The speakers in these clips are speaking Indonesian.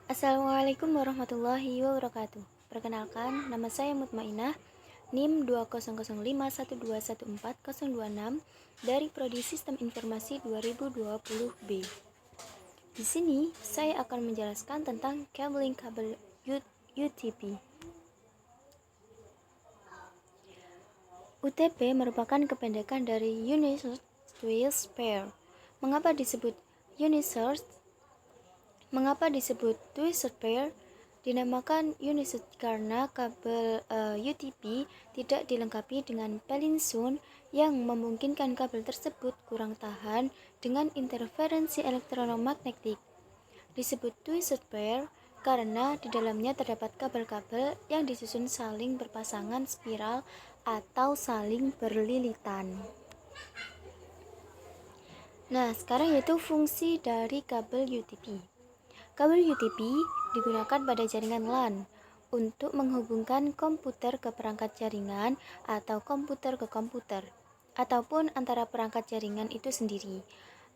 Assalamualaikum warahmatullahi wabarakatuh. Perkenalkan, nama saya Mutmainah, NIM 20051214026 dari Prodi Sistem Informasi 2020B. Di sini, saya akan menjelaskan tentang cabling kabel UTP. UTP merupakan kependekan dari Universal Twisted Pair. Mengapa disebut Universal? Mengapa disebut Twisted Pair? Dinamakan Universal karena kabel UTP tidak dilengkapi dengan Pelinsun yang memungkinkan kabel tersebut kurang tahan dengan interferensi elektromagnetik. Disebut Twisted Pair karena di dalamnya terdapat kabel-kabel yang disusun saling berpasangan spiral atau saling berlilitan. Nah, sekarang yaitu fungsi dari kabel UTP. Kabel UTP digunakan pada jaringan LAN untuk menghubungkan komputer ke perangkat jaringan atau komputer ke komputer, ataupun antara perangkat jaringan itu sendiri.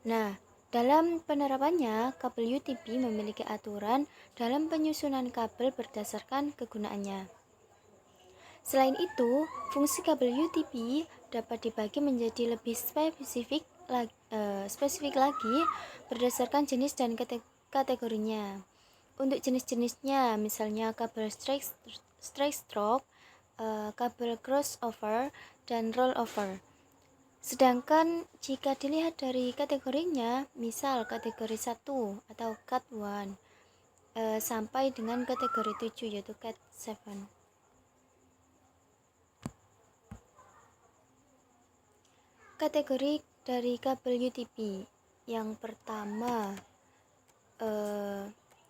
Nah, dalam penerapannya, kabel UTP memiliki aturan dalam penyusunan kabel berdasarkan kegunaannya. Selain itu, fungsi kabel UTP dapat dibagi menjadi lebih spesifik lagi berdasarkan jenis dan kategorinya. Untuk jenis-jenisnya, misalnya kabel straight stroke, kabel crossover, dan rollover. Sedangkan jika dilihat dari kategorinya, misal kategori 1 atau Cat 1 sampai dengan kategori 7 yaitu Cat 7. Kategori dari kabel UTP yang pertama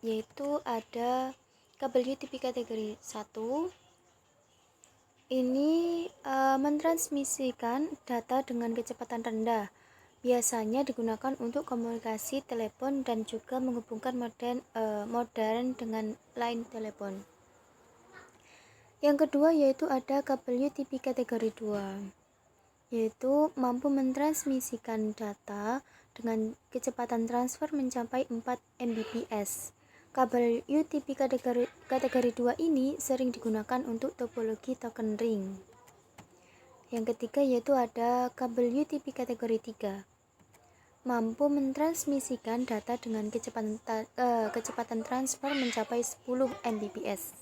yaitu ada kabel UTP kategori 1. Ini mentransmisikan data dengan kecepatan rendah. Biasanya digunakan untuk komunikasi telepon dan juga menghubungkan modern dengan line telepon. Yang kedua yaitu ada kabel UTP kategori 2, yaitu mampu mentransmisikan data dengan kecepatan transfer mencapai 4 Mbps. Kabel UTP kategori 2 ini sering digunakan untuk topologi token ring. Yang ketiga yaitu ada kabel UTP kategori 3. Mampu mentransmisikan data dengan kecepatan transfer mencapai 10 Mbps.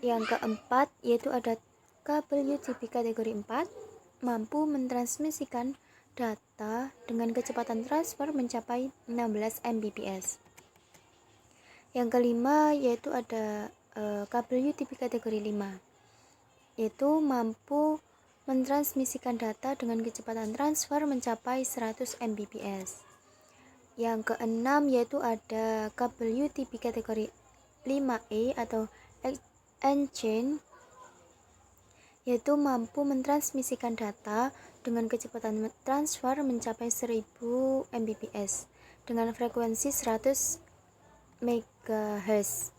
Yang keempat yaitu ada kabel UTP kategori 4. Mampu mentransmisikan data dengan kecepatan transfer mencapai 16 Mbps. Yang kelima yaitu ada kabel UTP kategori 5, yaitu mampu mentransmisikan data dengan kecepatan transfer mencapai 100 Mbps. Yang keenam yaitu ada kabel UTP kategori 5E atau N-chain, yaitu mampu mentransmisikan data dengan kecepatan transfer mencapai 1000 Mbps dengan frekuensi 100 MHz.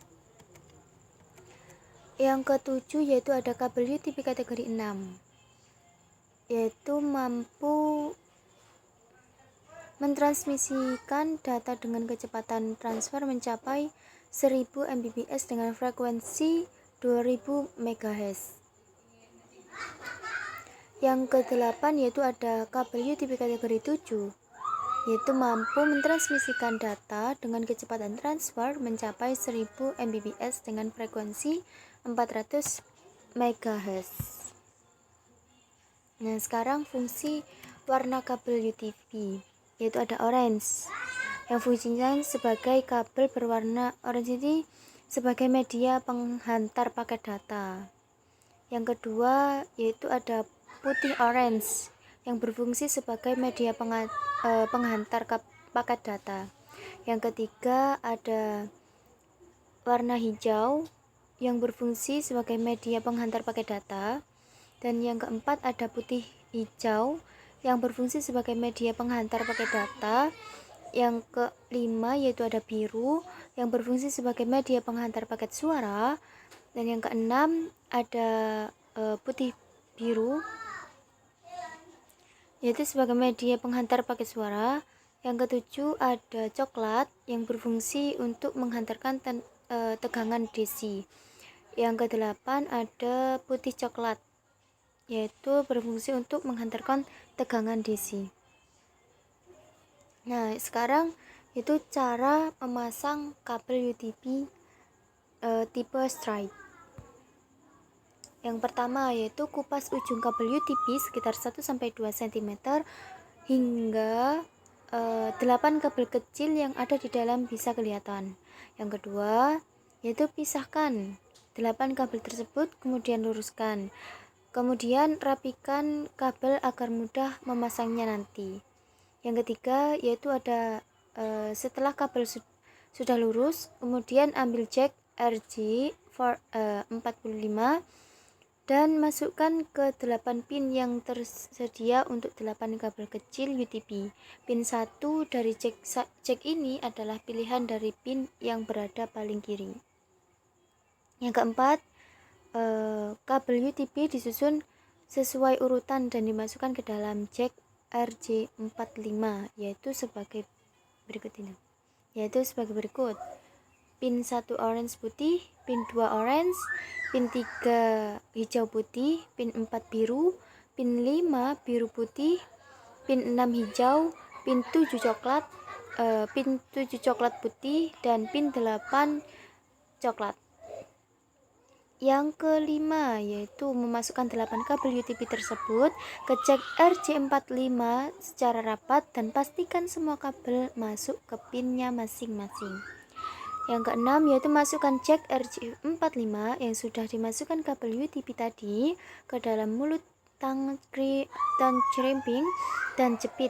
Yang ketujuh yaitu ada kabel UTP kategori 6, yaitu mampu mentransmisikan data dengan kecepatan transfer mencapai 1000 Mbps dengan frekuensi 2000 MHz. Yang kedelapan yaitu ada kabel UTP kategori 7, yaitu mampu mentransmisikan data dengan kecepatan transfer mencapai 1000 Mbps dengan frekuensi 400 MHz. Nah, sekarang fungsi warna kabel UTP, yaitu ada orange, yang fungsinya sebagai kabel berwarna orange ini sebagai media penghantar paket data. Yang kedua yaitu ada putih orange, yang berfungsi sebagai media penghantar paket data. Yang ketiga ada warna hijau, yang berfungsi sebagai media penghantar paket data. Dan yang keempat ada putih hijau, yang berfungsi sebagai media penghantar paket data. Yang kelima yaitu ada biru, yang berfungsi sebagai media penghantar paket suara. Dan yang keenam ada putih biru, yaitu sebagai media penghantar paket suara. Yang ketujuh ada coklat yang berfungsi untuk menghantarkan tegangan DC. Yang kedelapan ada putih coklat, yaitu berfungsi untuk menghantarkan tegangan DC. Nah, sekarang itu cara memasang kabel UTP tipe strike. Yang pertama yaitu kupas ujung kabel UTP sekitar 1-2 cm hingga 8 kabel kecil yang ada di dalam bisa kelihatan. Yang kedua yaitu pisahkan 8 kabel tersebut, kemudian luruskan. Kemudian rapikan kabel agar mudah memasangnya nanti. Yang ketiga yaitu ada setelah kabel sudah lurus, kemudian ambil jack RJ45 dan masukkan ke 8 pin yang tersedia untuk 8 kabel kecil UTP. Pin 1 dari jack ini adalah pilihan dari pin yang berada paling kiri. Yang keempat, kabel UTP disusun sesuai urutan dan dimasukkan ke dalam jack RJ45 yaitu sebagai berikut. Pin 1 orange putih, pin 2 orange, pin 3 hijau putih, pin 4 biru, pin 5 biru putih, pin 6 hijau, pin 7 coklat, putih, dan pin 8 coklat. Yang kelima yaitu memasukkan 8 kabel UTP tersebut ke jack RJ45 secara rapat dan pastikan semua kabel masuk ke pinnya masing-masing. Yang keenam yaitu masukkan jack RJ45 yang sudah dimasukkan kabel UTP tadi ke dalam mulut tang crimping dan jepit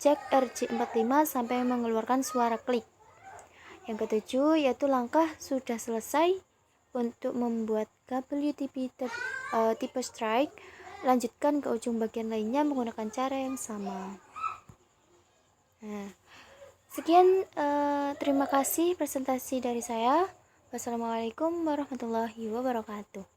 jack RJ45 sampai mengeluarkan suara klik. Yang ketujuh yaitu langkah sudah selesai untuk membuat kabel UTP tipe strike. Lanjutkan ke ujung bagian lainnya menggunakan cara yang sama. Nah, sekian, terima kasih presentasi dari saya. Wassalamualaikum warahmatullahi wabarakatuh.